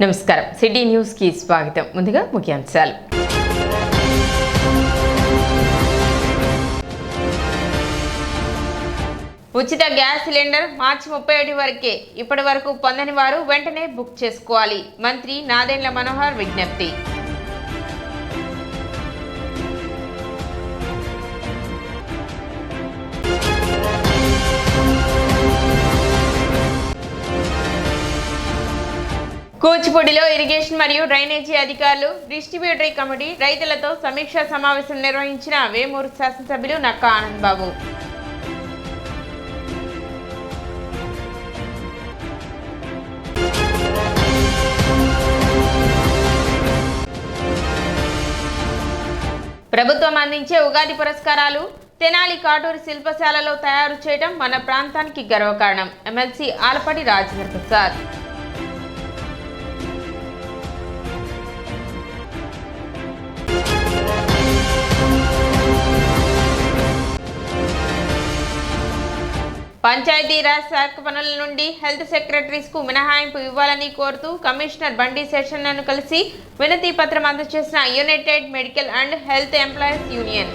నమస్కారం city news కి స్వాగతం. ముందుగా ముఖ్యాంశాలు. ఉచిత గ్యాస్ సిలిండర్ మార్చి 31 వరకే. ఇప్పటి వరకు పొందని వారు వెంటనే బుక్ చేసుకోవాలి. మంత్రి నాదెండ్ల మనోహర్ విజ్ఞప్తి. కూచిపూడిలో ఇరిగేషన్ మరియు డ్రైనేజీ అధికారులు, డిస్ట్రిబ్యూటరీ కమిటీ రైతులతో సమీక్షా సమావేశం నిర్వహించిన వేమూరు శాసనసభ్యులు నక్కా ఆనంద్ బాబు. ప్రభుత్వం అందించే ఉగాది పురస్కారాలు తెనాలి కాటూరి శిల్పశాలలో తయారు చేయడం మన ప్రాంతానికి గర్వకారణం. ఎమ్మెల్సీ ఆలపాటి రాజేంద్ర ప్రసాద్. పంచాయతీరాజ్ శాఖ పనుల నుండి హెల్త్ సెక్రటరీస్ కు మినహాయింపు ఇవ్వాలని కోరుతూ కమిషనర్ బండి శేషన్నను కలిసి వినతి పత్రం అందజేసిన United medical and health employees union.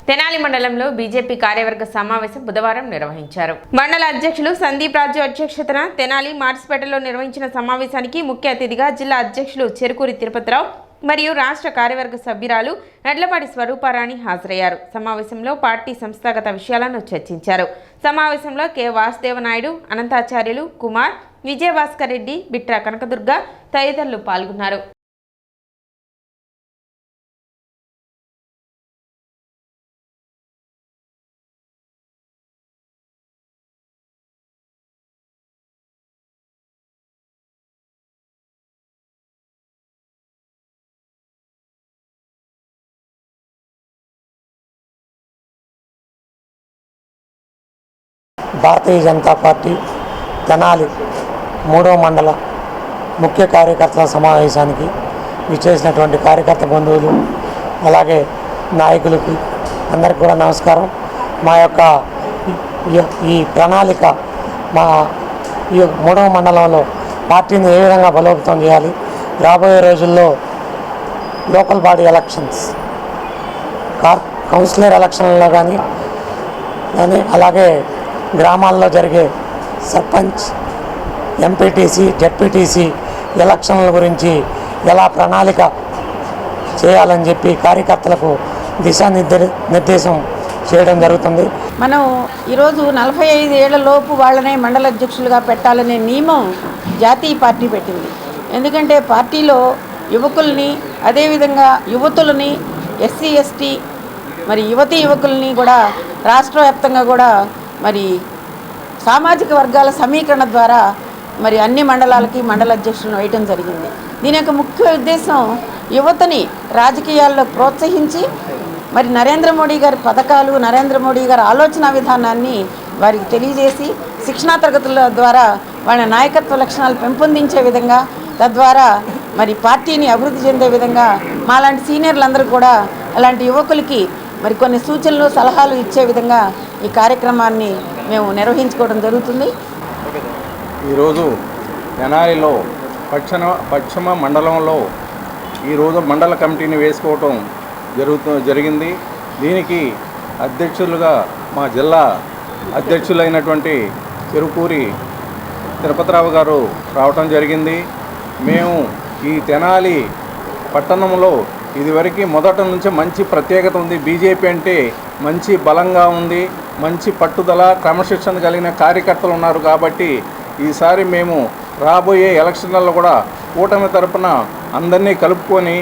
Tenali మండలంలో బీజేపీ కార్యవర్గ సమావేశం బుధవారం నిర్వహించారు. మండల అధ్యక్షులు సందీప్ రాజు అధ్యక్షతన తెనాలి మార్చిపేటలో నిర్వహించిన సమావేశానికి ముఖ్య అతిథిగా జిల్లా అధ్యక్షులు చెరుకూరి తిరుపతిరావు మరియు రాష్ట్ర కార్యవర్గ సభ్యురాలు నడ్లపాటి స్వరూపారాణి హాజరయ్యారు. సమావేశంలో పార్టీ సంస్థాగత విషయాలను చర్చించారు. సమావేశంలో కె వాసుదేవనాయుడు, అనంతాచార్యులు, కుమార్, విజయభాస్కర్ రెడ్డి, బిట్రా కనకదుర్గ తదితరులు పాల్గొన్నారు. భారతీయ జనతా పార్టీ తెనాలి 3వ మండల ముఖ్య కార్యకర్తల సమావేశానికి విచ్చేసినటువంటి కార్యకర్త బంధువులు, అలాగే నాయకులకి అందరికీ కూడా నమస్కారం. మా యొక్క ఈ ప్రణాళిక మా ఈ 3వ మండలంలో పార్టీని ఏ విధంగా బలోపేతం చేయాలి, రాబోయే రోజుల్లో లోకల్ బాడీ ఎలక్షన్స్, కౌన్సిలర్ ఎలక్షన్లలో కానీ అలాగే గ్రామాల్లో జరిగే సర్పంచ్, ఎంపీటీసీ, జెడ్పీటీసీ ఎలక్షన్ల గురించి ఎలా ప్రణాళిక చేయాలని చెప్పి కార్యకర్తలకు దిశానిర్దేశం చేయడం జరుగుతుంది. మనం ఈరోజు 45 ఏళ్లలోపు వాళ్ళనే మండల అధ్యక్షులుగా పెట్టాలనే నియమం జాతీయ పార్టీ పెట్టింది. ఎందుకంటే పార్టీలో యువకుల్ని, అదేవిధంగా యువతులని, ఎస్సీ ఎస్టీ మరి యువకుల్ని కూడా రాష్ట్ర వ్యాప్తంగా కూడా మరి సామాజిక వర్గాల సమీకరణ ద్వారా మరి అన్ని మండలాలకి మండల అధ్యక్షులను వేయటం జరిగింది. దీని యొక్క ముఖ్య ఉద్దేశం యువతని రాజకీయాల్లో ప్రోత్సహించి మరి నరేంద్ర మోడీ గారి పథకాలు, నరేంద్ర మోడీ గారి ఆలోచన విధానాన్ని వారికి తెలియజేసి శిక్షణా తరగతుల ద్వారా వాళ్ళ నాయకత్వ లక్షణాలు పెంపొందించే విధంగా, తద్వారా మరి పార్టీని అభివృద్ధి చెందే విధంగా మాలాంటి సీనియర్లందరూ కూడా అలాంటి యువకులకి మరి కొన్ని సూచనలు, సలహాలు ఇచ్చే విధంగా ఈ కార్యక్రమాన్ని మేము నిర్వహించుకోవడం జరుగుతుంది. ఈరోజు తెనాలిలో పశ్చిమ మండలంలో ఈరోజు మండల కమిటీని వేసుకోవటం జరిగింది. దీనికి అధ్యక్షులుగా మా జిల్లా అధ్యక్షులైనటువంటి చెరుకూరి తిరుపతిరావు గారు రావటం జరిగింది. మేము ఈ తెనాలి పట్టణంలో ఇదివరకు మొదట నుంచి మంచి ప్రత్యేకత ఉంది. బీజేపీ అంటే మంచి బలంగా ఉంది, మంచి పట్టుదల, క్రమశిక్షణ కలిగిన కార్యకర్తలు ఉన్నారు. కాబట్టి ఈసారి మేము రాబోయే ఎలక్షన్లలో కూడా కూటమి తరపున అందరినీ కలుపుకొని,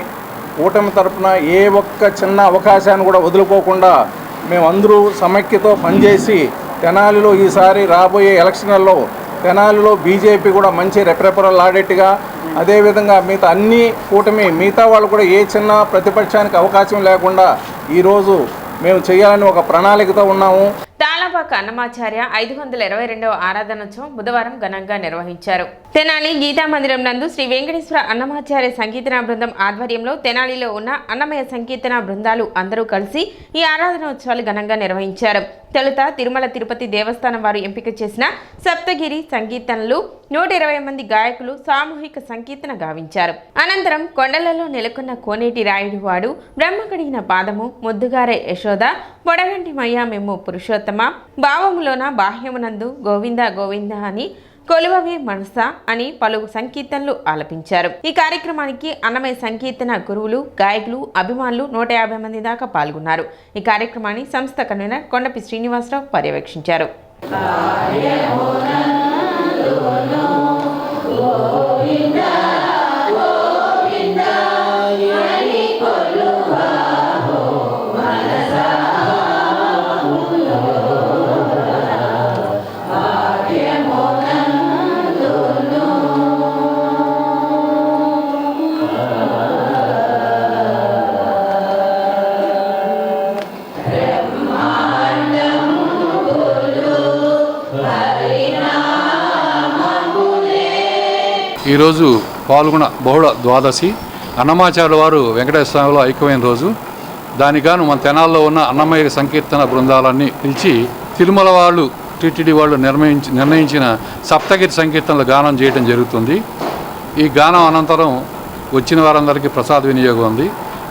కూటమి తరపున ఏ ఒక్క చిన్న అవకాశాన్ని కూడా వదులుకోకుండా మేమందరూ సమైక్యతో పనిచేసి తెనాలిలో ఈసారి రాబోయే ఎలక్షన్లలో తెనాలిలో బీజేపీ కూడా మంచి రెపరెపరలాడేట్టుగా, అదేవిధంగా మిగతా అన్ని కూటమి మిగతా వాళ్ళు కూడా ఏ చిన్న ప్రతిపక్షానికి అవకాశం లేకుండా ఈరోజు మేము చేయాలని ఒక ప్రణాళికతో ఉన్నాము. తాళపాక అన్నమాచార్య 522వ ఆరాధనోత్సవం బుధవారం ఘనంగా నిర్వహించారు. తెనాలి గీతా మందిరం నందు శ్రీ వెంకటేశ్వర అన్నమాచార్య సంకీర్తన బృందం ఆధ్వర్యంలో తెనాలిలో ఉన్న అన్నమయ సంకీర్తన బృందాలు అందరూ కలిసి ఈ ఆరాధనోత్సవాలు ఘనంగా నిర్వహించారు. తొలుత తిరుమల తిరుపతి దేవస్థానం వారు ఎంపిక చేసిన సప్తగిరి సంకీర్తనలు 120 మంది గాయకులు సామూహిక సంకీర్తన గావించారు. అనంతరం కొండలలో నెలకొన్న కోనేటి రాయుడు వాడు, బ్రహ్మ కడిగిన పాదము, ముద్దుగారే యశోద, పొడగంటి మయ్యా మేము పురుషోత్తమ, భావములోన బాహ్యమునందు గోవింద గోవింద అని కొలువవే మనస అని పలు సంకీర్తనలు ఆలపించారు. ఈ కార్యక్రమానికి అన్నమయ్య సంకీర్తన గురువులు, గాయకులు, అభిమానులు 150 మంది దాకా పాల్గొన్నారు. ఈ కార్యక్రమాన్ని సంస్థ కన్వీనర్ కొండపి శ్రీనివాసరావు పర్యవేక్షించారు. ఈరోజు పాల్గొన బహుళ ద్వాదశి అన్నమాచార్యుల వారు వెంకటేశ్వర స్వామిలో ఐక్యమైన రోజు. దానిగాను మన తెనాల్లో ఉన్న అన్నమయ్య సంకీర్తన బృందాలన్నీ పిలిచి తిరుమల వాళ్ళు టీటీడీ వాళ్ళు నిర్ణయించిన సప్తగిరి సంకీర్తనలు గానం చేయడం జరుగుతుంది. ఈ గానం అనంతరం వచ్చిన వారందరికీ ప్రసాద వినియోగం ఉంది.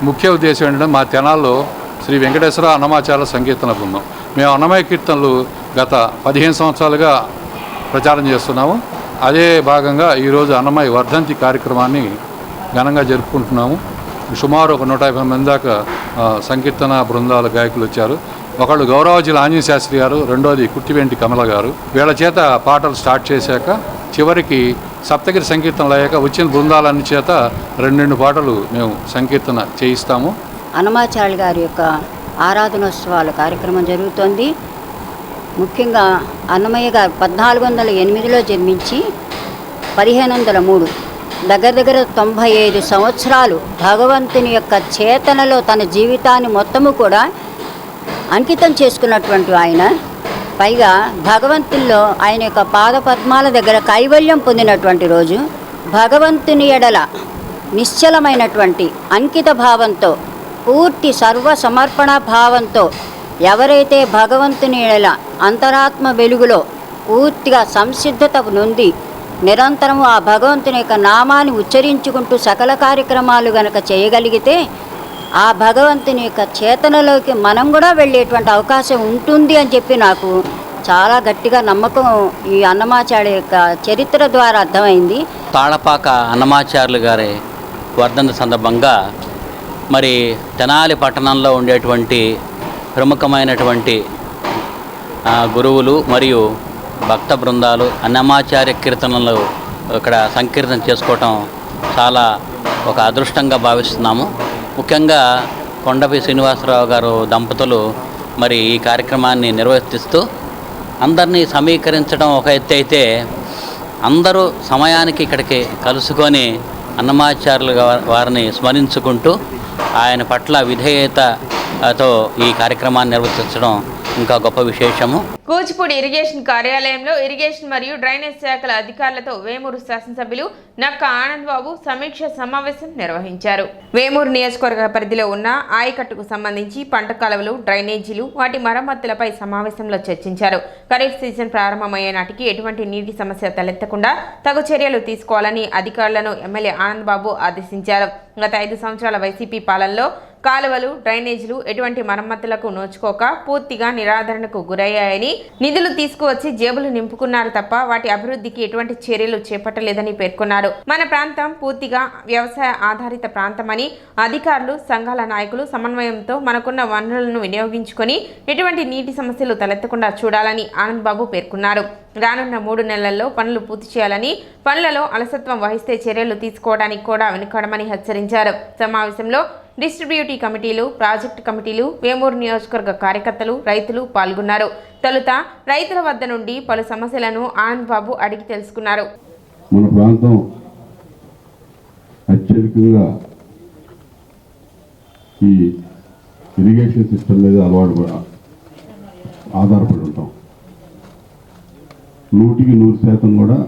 ముఖ్య ఉద్దేశం ఏంటంటే మా తెనాల్లో శ్రీ వెంకటేశ్వర అన్నమాచార్యుల సంకీర్తన బృందం మేము అన్నమయ్య కీర్తనలు గత 15 సంవత్సరాలుగా ప్రచారం చేస్తున్నాము. అదే భాగంగా ఈరోజు అన్నమయ్య వర్ధంతి కార్యక్రమాన్ని ఘనంగా జరుపుకుంటున్నాము. సుమారు ఒక 150 మంది దాకా సంకీర్తన బృందాల గాయకులు వచ్చారు. ఒకళ్ళు గౌరవజిల ఆంజనేయ శాస్త్రి గారు, రెండోది కుట్టివెంటి కమల గారు. వీళ్ళ చేత పాటలు స్టార్ట్ చేశాక చివరికి సప్తగిరి సంకీర్తనలు అయ్యాక వచ్చిన బృందాలన్ని చేత 2 పాటలు మేము సంకీర్తన చేయిస్తాము. అన్నమాచార్యుల గారి యొక్క ఆరాధనోత్సవాల కార్యక్రమం జరుగుతోంది. ముఖ్యంగా అన్నమయ్య గారు 1408లో జన్మించి 1503 దగ్గర 95 సంవత్సరాలు భగవంతుని యొక్క చేతనలో తన జీవితాన్ని మొత్తము కూడా అంకితం చేసుకున్నటువంటి ఆయన, పైగా భగవంతుల్లో ఆయన యొక్క పాదపద్మాల దగ్గర కైవల్యం పొందినటువంటి రోజు, భగవంతుని ఎడల నిశ్చలమైనటువంటి అంకిత భావంతో, పూర్తి సర్వ సమర్పణ భావంతో ఎవరైతే భగవంతుని ఎడల అంతరాత్మ వెలుగులో పూర్తిగా సంసిద్ధత నొంది నిరంతరము ఆ భగవంతుని యొక్క నామాన్ని ఉచ్చరించుకుంటూ సకల కార్యక్రమాలు గనక చేయగలిగితే ఆ భగవంతుని యొక్క చేతనలోకి మనం కూడా వెళ్ళేటువంటి అవకాశం ఉంటుంది అని చెప్పి నాకు చాలా గట్టిగా నమ్మకం ఈ అన్నమాచార్య యొక్క చరిత్ర ద్వారా అర్థమైంది. తాళపాక అన్నమాచార్యులు గారి వర్ధంతి సందర్భంగా మరి తెనాలి పట్టణంలో ఉండేటువంటి ప్రముఖమైనటువంటి గురువులు మరియు భక్త బృందాలు అన్నమాచార్య కీర్తనలు ఇక్కడ సంకీర్తన చేసుకోవటం చాలా ఒక అదృష్టంగా భావిస్తున్నాము. ముఖ్యంగా కొండపి శ్రీనివాసరావు గారు దంపతులు మరి ఈ కార్యక్రమాన్ని నిర్వర్తిస్తూ అందరినీ సమీకరించడం ఒక ఎత్తు అయితే, అందరూ సమయానికి ఇక్కడికి కలుసుకొని అన్నమాచార్యుల వారిని స్మరించుకుంటూ ఆయన పట్ల విధేయతతో ఈ కార్యక్రమాన్ని నిర్వర్తించడం ఇంకా గొప్ప విశేషము. కూచిపూడి ఇరిగేషన్ కార్యాలయంలో ఇరిగేషన్ మరియు డ్రైనేజ్ శాఖల అధికారులతో వేమూరు శాసనసభ్యులు నక్క ఆనంద్ బాబు సమీక్ష సమావేశం నిర్వహించారు. వేమూరు నియోజకవర్గ పరిధిలో ఉన్న ఆయకట్టుకు సంబంధించి పంట కాలువలు, డ్రైనేజీలు, వాటి మరమ్మతులపై సమావేశంలో చర్చించారు. ఖరీఫ్ సీజన్ ప్రారంభమయ్యే నాటికి ఎటువంటి నీటి సమస్య తలెత్తకుండా తగు చర్యలు తీసుకోవాలని అధికారులను ఎమ్మెల్యే ఆనంద్ బాబు ఆదేశించారు. గత 5 సంవత్సరాల వైసీపీ పాలనలో కాలువలు, డ్రైనేజీలు ఎటువంటి మరమ్మతులకు నోచుకోక పూర్తిగా నిరాదరణకు గురయ్యాయని, నిధులు తీసుకువచ్చి జేబులు నింపుకున్నారు తప్ప వాటి అభివృద్ధికి ఎటువంటి చర్యలు చేపట్టలేదని పేర్కొన్నారు. మన ప్రాంతం పూర్తిగా వ్యవసాయ ఆధారిత ప్రాంతమని, అధికారులు, సంఘాల నాయకులు సమన్వయంతో మనకున్న వనరులను వినియోగించుకొని ఎటువంటి నీటి సమస్యలు తలెత్తకుండా చూడాలని ఆనంద్ బాబు పేర్కొన్నారు. రానున్న 3 నెలల్లో పనులు పూర్తి చేయాలని, పనులలో అలసత్వం వహిస్తే చర్యలు తీసుకోవడానికి కూడా వెనుకాడమని హెచ్చరించారు. సమావేశంలో డిస్ట్రిబ్యూటివ్ కమిటీలు, ప్రాజెక్టు కమిటీలు, వేమూరు నియోజకవర్గ కార్యకర్తలు, రైతులు పాల్గొన్నారు. తొలుత రైతుల వద్ద నుండి పలు సమస్యలను ఆనంద్ బాబు అడిగి తెలుసుకున్నారు. మన ప్రాంతం అత్యధికంగా ఈ ఇరిగేషన్ సిస్టమ్ మీద ఆధారపడి ఉంటాం. 100% కూడా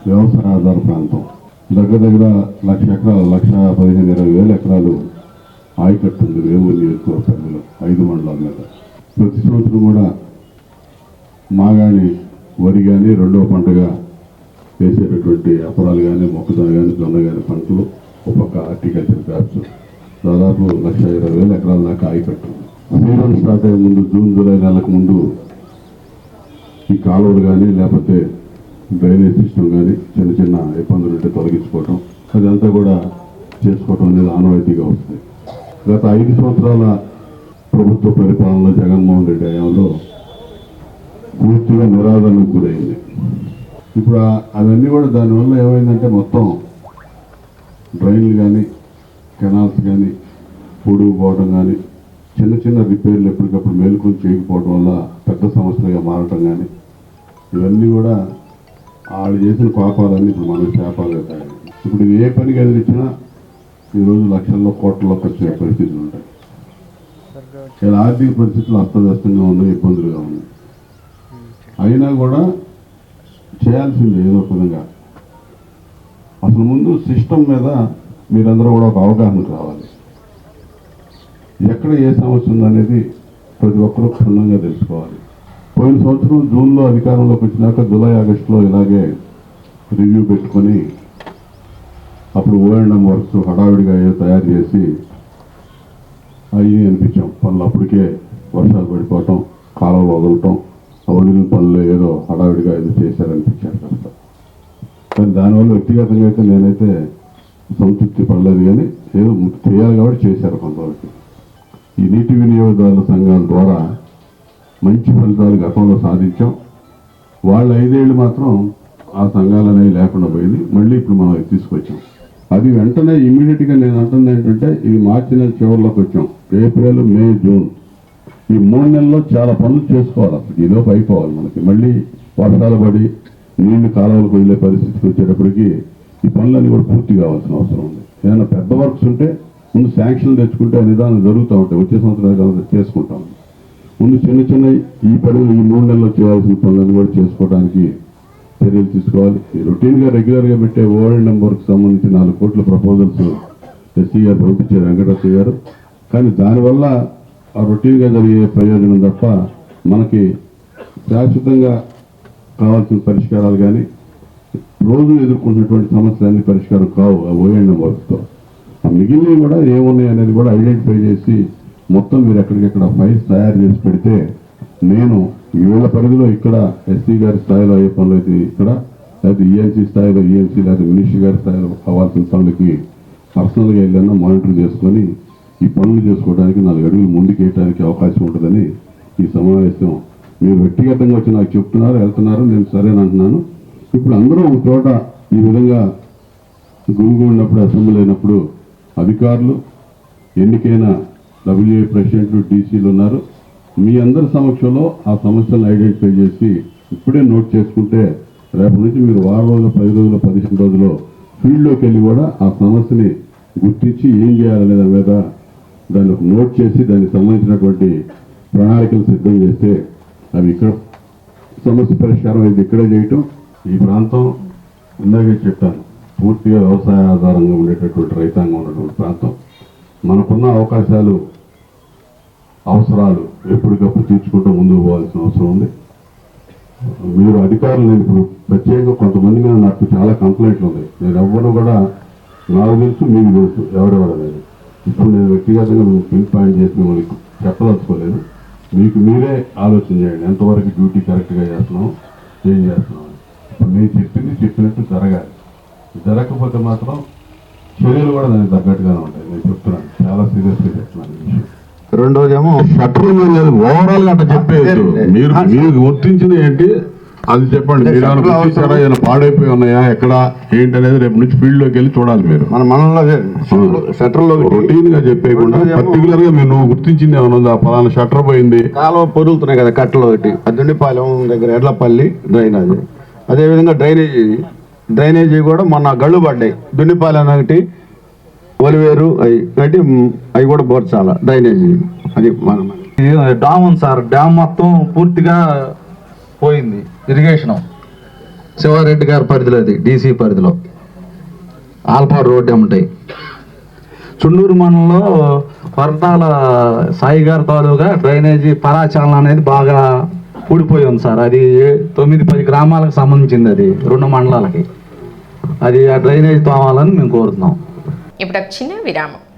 వ్యవసాయ ఆధార ప్రాంతం. దగ్గర 1,00,000 ఎకరాలు, 1,15,000-20,000 ఎకరాలు ఆయకట్టు ఉంది వేమూరు నియోజకవర్గ పరిధిలో 5 మండలాల మీద. ప్రతి సంవత్సరం కూడా మాగాణి వరి కానీ రెండవ పంటగా వేసేటటువంటి అపరాలు కానీ మొక్కజొన్న కానీ జొన్న కానీ పంటలు ఒక పక్క హార్టికల్చర్ క్రాప్స్ దాదాపు 1,20,000 ఎకరాల దాకా ఆగిపెట్టాం. సీజన్ స్టార్ట్ అయ్యే ముందు జూన్ జూలై నెలకు ముందు ఈ కాలువలు కానీ లేకపోతే డ్రైనేజ్ సిస్టమ్ కానీ చిన్న చిన్న ఇబ్బందులు ఉంటే తొలగించుకోవటం అదంతా కూడా చేసుకోవటం అనేది ఆనవాయితీగా వస్తుంది. గత 5 సంవత్సరాల ప్రభుత్వ పరిపాలనలో జగన్మోహన్ రెడ్డి హయాంలో పూర్తిగా నిరాదరణకు గురైంది. ఇప్పుడు అవన్నీ కూడా దానివల్ల ఏమైందంటే మొత్తం డ్రైన్లు కానీ కెనాల్స్ కానీ పొడుగుపోవడం కానీ చిన్న చిన్న రిపేర్లు ఎప్పటికప్పుడు మేలుకొని చేయకపోవడం వల్ల పెద్ద సమస్యలుగా మారటం కానీ ఇవన్నీ కూడా వాళ్ళు చేసిన పాపాలన్నీ ఇప్పుడు మనకు శాపాలుగా తయారు. ఇప్పుడు ఏ పనికి ఎదిరించినా ఈరోజు లక్షల్లో కోట్లలో ఖర్చు అయ్యే పరిస్థితులు ఉంటాయి. ఇలా ఆర్థిక పరిస్థితులు అస్తవ్యస్తంగా ఉన్నాయి, ఇబ్బందులుగా ఉన్నాయి. అయినా కూడా చేయాల్సింది ఏదో ఒక విధంగా. అసలు ముందు సిస్టమ్ మీద మీరందరూ కూడా ఒక అవగాహన కావాలి. ఎక్కడ ఏ సమస్య ఉందనేది ప్రతి ఒక్కరూ క్షుణ్ణంగా తెలుసుకోవాలి. పోయిన సంవత్సరం జూన్లో అధికారంలోకి వచ్చినాక జూలై ఆగస్టులో ఇలాగే రివ్యూ పెట్టుకొని అప్పుడు O&M వర్క్స్ హడావిడిగా తయారు చేసి అవి అనిపించాం. పనులు అప్పటికే వర్షాలు పడిపోవటం, కాలువలు వదలటం, వదిలిన పనులు ఏదో హడావిడిగా ఏదో చేశారనిపించారు కాస్త. కానీ దానివల్ల వ్యక్తిగతంగా అయితే నేనైతే సంతృప్తి పడలేదు. కానీ ఏదో చేయాలి కాబట్టి చేశారు కొంతవరకు. ఈ నీటి వినియోగదారుల సంఘాల ద్వారా మంచి ఫలితాలు గతంలో సాధించాం. వాళ్ళ 5 ఏళ్ళు మాత్రం ఆ సంఘాలు అనేవి లేకుండా పోయింది. మళ్ళీ ఇప్పుడు మనం తీసుకొచ్చాం. అది వెంటనే ఇమ్మీడియట్గా నేను అంటుంది ఏంటంటే ఇది మార్చి నెల చివరిలోకి వచ్చాం. ఏప్రిల్, మే, జూన్ ఈ 3 నెలల్లో చాలా పనులు చేసుకోవాలి. అసలు ఈలోపు అయిపోవాలి. మనకి మళ్ళీ వర్షాలు పడి నీళ్లు కాలువలకు వెళ్ళే పరిస్థితికి వచ్చేటప్పటికి ఈ పనులన్నీ కూడా పూర్తి కావాల్సిన అవసరం ఉంది. ఏదైనా పెద్ద వర్క్స్ ఉంటే ముందు శాంక్షన్ తెచ్చుకుంటే నిదానం జరుగుతూ ఉంటాయి. వచ్చే సంవత్సరాలు చేసుకుంటాం. ముందు చిన్న చిన్న ఈ 3 నెలల్లో చేయాల్సిన పనులన్నీ కూడా చేసుకోవడానికి చర్యలు తీసుకోవాలి. రొటీన్గా రెగ్యులర్గా పెట్టే O&M వర్క్ సంబంధించి 4 కోట్ల ప్రపోజల్స్ ఎస్సీ గారు పంపించారు, వెంకటేశ్వర గారు. కానీ దానివల్ల ఆ రొటీన్గా జరిగే ప్రయోజనం తప్ప మనకి శాశ్వతంగా కావాల్సిన పరిష్కారాలు కానీ రోజు ఎదుర్కొన్నటువంటి సమస్యలన్నీ పరిష్కారం కావు ఆ O&M వర్క్తో. ఆ మిగిలినవి కూడా ఏమున్నాయి అనేది కూడా ఐడెంటిఫై చేసి మొత్తం మీరు ఎక్కడికెక్కడ ఫైల్స్ తయారు చేసి పెడితే నేను వీళ్ళ పరిధిలో ఇక్కడ ఎస్సీ గారి స్థాయిలో అయ్యే పనులు అయితే ఇక్కడ, లేకపోతే ENC స్థాయిలో ENC, లేకపోతే మినిస్టర్ గారి స్థాయిలో కావాల్సిన పనులకి పర్సనల్గా వెళ్ళినా మానిటర్ చేసుకొని ఈ పనులు చేసుకోవడానికి 4 అడుగులు ముందుకు వేయడానికి అవకాశం ఉంటుందని ఈ సమావేశం మీరు వ్యక్తిగతంగా వచ్చి నాకు చెప్తున్నారు, వెళ్తున్నారు, నేను సరేనంటున్నాను. ఇప్పుడు అందరూ ఒక చోట ఈ విధంగా గుమిగూడినప్పుడు, అసెంబ్లీ అయినప్పుడు అధికారులు, ఎన్నికైన WA ప్రెసిడెంట్లు, DCలు ఉన్నారు. మీ అందరి సమక్షంలో ఆ సమస్యలను ఐడెంటిఫై చేసి ఇప్పుడే నోట్ చేసుకుంటే రేపటి నుంచి మీరు 6 రోజులు, 10 రోజులు, 15 రోజులు ఫీల్డ్లోకి వెళ్ళి కూడా ఆ సమస్యని గుర్తించి ఏం చేయాలనే దాని మీద దాన్ని నోట్ చేసి దానికి సంబంధించినటువంటి ప్రణాళికలు సిద్ధం చేస్తే అవి ఇక్కడ సమస్య పరిష్కారం అయితే ఇక్కడే చేయటం. ఈ ప్రాంతం ఇందాకే చెప్పాను, పూర్తిగా వ్యవసాయ ఆధారంగా ఉండేటటువంటి రైతాంగం ఉన్నటువంటి ప్రాంతం. మనకున్న అవకాశాలు, అవసరాలు ఎప్పటికప్పుడు తీర్చుకుంటూ ముందుకు పోవాల్సిన అవసరం ఉంది. మీరు అధికారులు, నేను ఇప్పుడు ప్రత్యేకంగా కొంతమంది మీద నాకు చాలా కంప్లైంట్లు ఉన్నాయి. నేను ఎవ్వరు కూడా నాకు తెలుసు, మీకు తెలుసు ఎవరెవరు అనేది. ఇప్పుడు నేను వ్యక్తిగతంగా మీకు పిన్ పాయింట్ చేసి మిమ్మల్ని చెప్పదలుచుకోలేదు. మీకు మీరే ఆలోచన చేయండి, ఎంతవరకు డ్యూటీ కరెక్ట్గా చేస్తున్నాం, ఏం చేస్తున్నాం. ఇప్పుడు నేను చెప్పినట్టు జరగాలి. జరగకపోతే మాత్రం చర్యలు కూడా దానికి తగ్గట్టుగానే ఉంటాయి. నేను చెప్తున్నాను, చాలా సీరియస్గా చెప్తున్నాను ఈ విషయం. రెండోదేమో షట్టర్ ఓవరాల్ గా అట్లా చెప్పేది మీరు గుర్తించిన ఏంటి అది చెప్పండి. మీరు గుర్తించారా, ఏమైనా పాడైపోయి ఉన్నాయా, ఎక్కడ ఏంటి అనేది రేపు నుంచి ఫీల్డ్ లోకి వెళ్ళి చూడాలి. మీరు మన మనలో షట్టర్ లో రొటీన్ గా చెప్పేయకుండా పర్టికులర్ గా మీరు నువ్వు గుర్తించింది ఏమైనా ఉందా, పలానా షట్టర్ పోయింది, కాలువ పొరులుతున్నాయి కదా కట్టలో ఒకటి, దుండిపాలెం దగ్గర ఎడ్లపల్లి డ్రైనేజ్, అదేవిధంగా డ్రైనేజీ కూడా మొన్న గళ్ళు పడ్డాయి. దుండిపాలెం ఒకటి, ఒలివేరు అవి కూడా బోర్చాల డ్రైనేజీ. అది డామ్ ఉంది సార్, డ్యామ్ మొత్తం పూర్తిగా పోయింది. ఇరిగేషన్ శివారెడ్డి గారి పరిధిలో, అది DC పరిధిలో ఆల్పాడు రోడ్డు ఉంటాయి. చుండూరు మండలంలో కొరటాల సాయి గారి తాలూగా డ్రైనేజీ పరాచలనం అనేది బాగా ఊడిపోయి ఉంది సార్. అది 9-10 గ్రామాలకు సంబంధించింది, అది 2 మండలాలకి. అది ఆ డ్రైనేజ్ తోమాలని మేము కోరుతున్నాం. ఇప్పుడు ఒక చిన్న విరామం.